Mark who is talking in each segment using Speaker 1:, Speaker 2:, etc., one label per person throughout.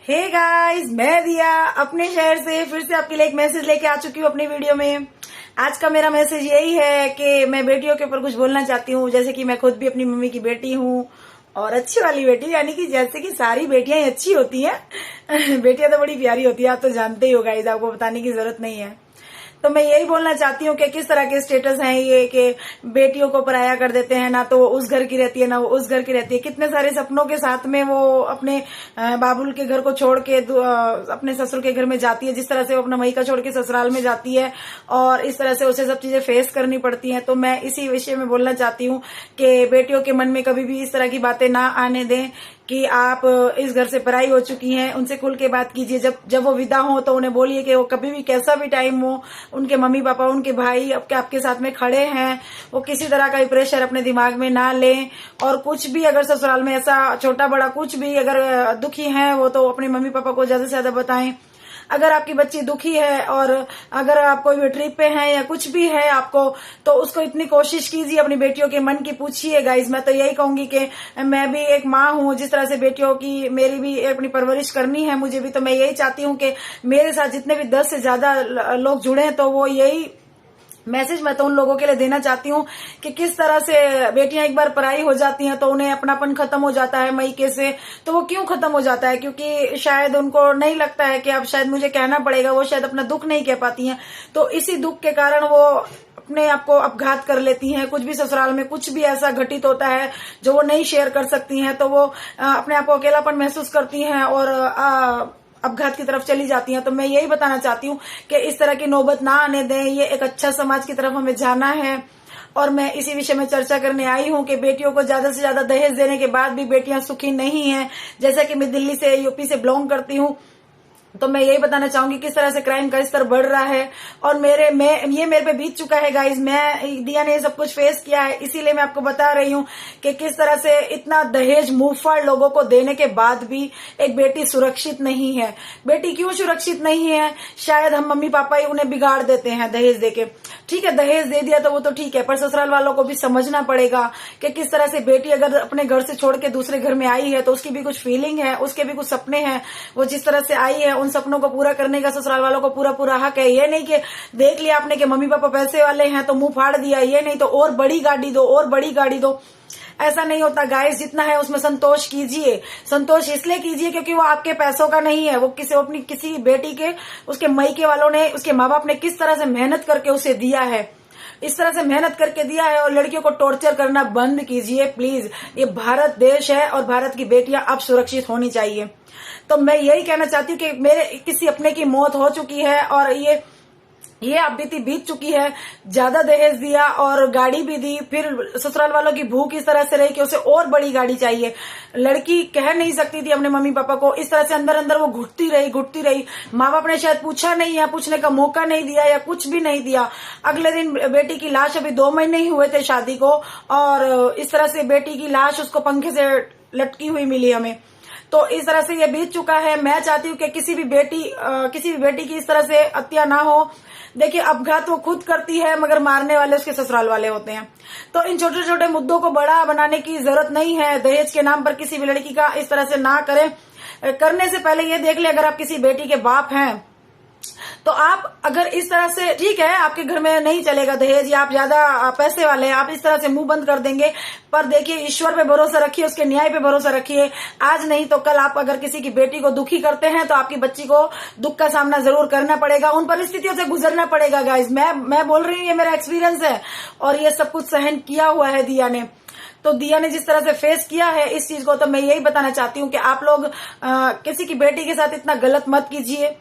Speaker 1: Hey guys, मैं दिया अपने शहर से फिर से आपके लिए एक मैसेज लेके आ चुकी हूँ अपनी वीडियो में। आज का मेरा मैसेज यही है कि मैं बेटियों के ऊपर कुछ बोलना चाहती हूँ। जैसे कि मैं खुद भी अपनी मम्मी की बेटी हूँ और अच्छी वाली बेटी, यानी कि जैसे कि सारी बेटियां ही अच्छी होती हैं बेटियां तो बड़ी प्यारी होती है, आप तो जानते ही हो गाइस, आपको बताने की जरूरत नहीं है। तो मैं यही बोलना चाहती हूँ कि किस तरह के स्टेटस हैं ये कि बेटियों को पराया कर देते हैं, ना तो वो उस घर की रहती है ना वो उस घर की रहती है। कितने सारे सपनों के साथ में वो अपने बाबुल के घर को छोड़ के अपने ससुर के घर में जाती है, जिस तरह से वो अपना मईका छोड़ के ससुराल में जाती है और इस तरह से उसे सब चीजें फेस करनी पड़ती हैं। तो मैं इसी विषय में बोलना चाहती हूँ कि बेटियों के मन में कभी भी इस तरह की बातें ना आने दें कि आप इस घर से पराई हो चुकी हैं। उनसे खुल के बात कीजिए। जब वो विदा हो तो उन्हें बोलिए कि वो कभी भी कैसा भी टाइम हो, उनके मम्मी पापा उनके भाई आपके साथ में खड़े हैं। वो किसी तरह का प्रेशर अपने दिमाग में ना लें और कुछ भी अगर ससुराल में ऐसा छोटा बड़ा कुछ भी अगर दुखी है वो तो अपने मम्मी पापा को ज्यादा से ज्यादा बताएं। अगर आपकी बच्ची दुखी है और अगर आप कोई भी ट्रिप पे हैं या कुछ भी है आपको, तो उसको इतनी कोशिश कीजिए अपनी बेटियों के मन की पूछिए। गाइज, मैं तो यही कहूंगी कि मैं भी एक माँ हूँ, जिस तरह से बेटियों की मेरी भी अपनी परवरिश करनी है मुझे भी, तो मैं यही चाहती हूँ कि मेरे साथ जितने भी 10 से ज्यादा लोग जुड़े हैं तो वो यही मैसेज मैं तो उन लोगों के लिए देना चाहती हूँ कि किस तरह से बेटियां एक बार पराई हो जाती हैं तो उन्हें अपनापन खत्म हो जाता है मईके से। तो वो क्यों खत्म हो जाता है? क्योंकि शायद उनको नहीं लगता है कि अब शायद मुझे कहना पड़ेगा, वो शायद अपना दुख नहीं कह पाती हैं। तो इसी दुख के कारण वो अपने आप को अपघात कर लेती हैं। कुछ भी ससुराल में कुछ भी ऐसा घटित होता है जो वो नहीं शेयर कर सकती हैं, तो वो अपने आप को अकेलापन महसूस करती हैं और अपघात की तरफ चली जाती हैं। तो मैं यही बताना चाहती हूँ कि इस तरह की नौबत ना आने दें। ये एक अच्छा समाज की तरफ हमें जाना है और मैं इसी विषय में चर्चा करने आई हूँ कि बेटियों को ज्यादा से ज्यादा दहेज देने के बाद भी बेटियां सुखी नहीं हैं। जैसा कि मैं दिल्ली से यूपी से बिलोंग करती हूँ, तो मैं यही बताना चाहूंगी किस तरह से क्राइम का स्तर बढ़ रहा है और ये मेरे पे बीत चुका है गाइज। दिया ने ये सब कुछ फेस किया है, इसीलिए मैं आपको बता रही हूँ कि किस तरह से इतना दहेज मुंहफाड़ लोगों को देने के बाद भी एक बेटी सुरक्षित नहीं है। बेटी क्यों सुरक्षित नहीं है? शायद हम मम्मी पापा ही उन्हें बिगाड़ देते हैं दहेज देके। ठीक है, दहेज दे दिया तो वो तो ठीक है, पर ससुराल वालों को भी समझना पड़ेगा कि किस तरह से बेटी अगर अपने घर से छोड़ के दूसरे घर में आई है तो उसकी भी कुछ फीलिंग है, उसके भी कुछ सपने हैं। वो जिस तरह से आई है उन सपनों को पूरा करने का ससुराल वालों को पूरा पूरा हक है। ये नहीं कि देख लिया आपने कि मम्मी पापा पैसे वाले हैं तो मुंह फाड़ दिया, ये नहीं तो और बड़ी गाड़ी दो और बड़ी गाड़ी दो। ऐसा नहीं होता गाइस। जितना है उसमें संतोष कीजिए। संतोष इसलिए कीजिए क्योंकि वो आपके पैसों का नहीं है, वो अपनी किसी बेटी के उसके मईके वालों ने, उसके माँ बाप ने किस तरह से मेहनत करके उसे दिया है, इस तरह से मेहनत करके दिया है। और लड़कियों को टॉर्चर करना बंद कीजिए प्लीज। ये भारत देश है और भारत की बेटियां अब सुरक्षित होनी चाहिए। तो मैं यही कहना चाहती हूँ कि मेरे किसी अपने की मौत हो चुकी है और ये अब बीत चुकी है। ज्यादा दहेज दिया और गाड़ी भी दी, फिर ससुराल वालों की भूख इस तरह से रही कि उसे और बड़ी गाड़ी चाहिए। लड़की कह नहीं सकती थी अपने मम्मी पापा को, इस तरह से अंदर अंदर वो घुटती रही। माँ बाप ने शायद पूछा नहीं या पूछने का मौका नहीं दिया या कुछ भी नहीं दिया। अगले दिन बेटी की लाश, अभी 2 महीने ही हुए थे शादी को, और इस तरह से बेटी की लाश उसको पंखे से लटकी हुई मिली हमें। तो इस तरह से ये बीत चुका है। मैं चाहती हूँ कि किसी भी बेटी की इस तरह से हत्या ना हो। देखिए, अपघात वो खुद करती है मगर मारने वाले उसके ससुराल वाले होते हैं। तो इन छोटे छोटे मुद्दों को बड़ा बनाने की जरूरत नहीं है। दहेज के नाम पर किसी भी लड़की का इस तरह से ना करें। करने से पहले ये देख ले, अगर आप किसी बेटी के बाप हैं तो आप अगर इस तरह से, ठीक है आपके घर में नहीं चलेगा दहेज या आप ज्यादा पैसे वाले हैं, आप इस तरह से मुंह बंद कर देंगे, पर देखिए ईश्वर पे भरोसा रखिए, उसके न्याय पे भरोसा रखिए। आज नहीं तो कल आप अगर किसी की बेटी को दुखी करते हैं तो आपकी बच्ची को दुख का सामना जरूर करना पड़ेगा, उन परिस्थितियों से गुजरना पड़ेगा। गाइज, मैं बोल रही हूँ, ये मेरा एक्सपीरियंस है और ये सब कुछ सहन किया हुआ है दिया ने। तो दिया ने जिस तरह से फेस किया है इस चीज को, तो मैं यही बताना चाहती हूँ कि आप लोग किसी की बेटी के साथ इतना गलत मत कीजिए।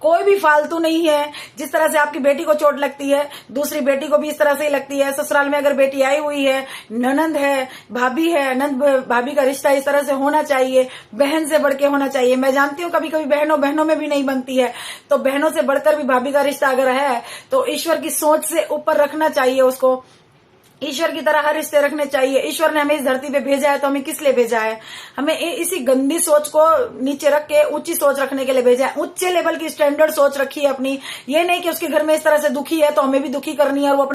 Speaker 1: कोई भी फालतू नहीं है। जिस तरह से आपकी बेटी को चोट लगती है दूसरी बेटी को भी इस तरह से ही लगती है। ससुराल में अगर बेटी आई हुई है, ननंद है, भाभी है, ननंद भाभी का रिश्ता इस तरह से होना चाहिए, बहन से बढ़ के होना चाहिए। मैं जानती हूँ कभी कभी बहनों में भी नहीं बनती है, तो बहनों से बढ़कर भी भाभी का रिश्ता अगर है तो ईश्वर की सोच से ऊपर रखना चाहिए उसको। ईश्वर की तरह हर रिश्ते रखने चाहिए। ईश्वर ने हमें इस धरती पे भेजा है तो हमें किस लिए भेजा है? हमें इसी गंदी सोच को नीचे रख के ऊंची सोच रखने के लिए भेजा है। ऊंचे लेवल की स्टैंडर्ड सोच रखी है अपनी। ये नहीं कि उसके घर में इस तरह से दुखी है तो हमें भी दुखी करनी है और वो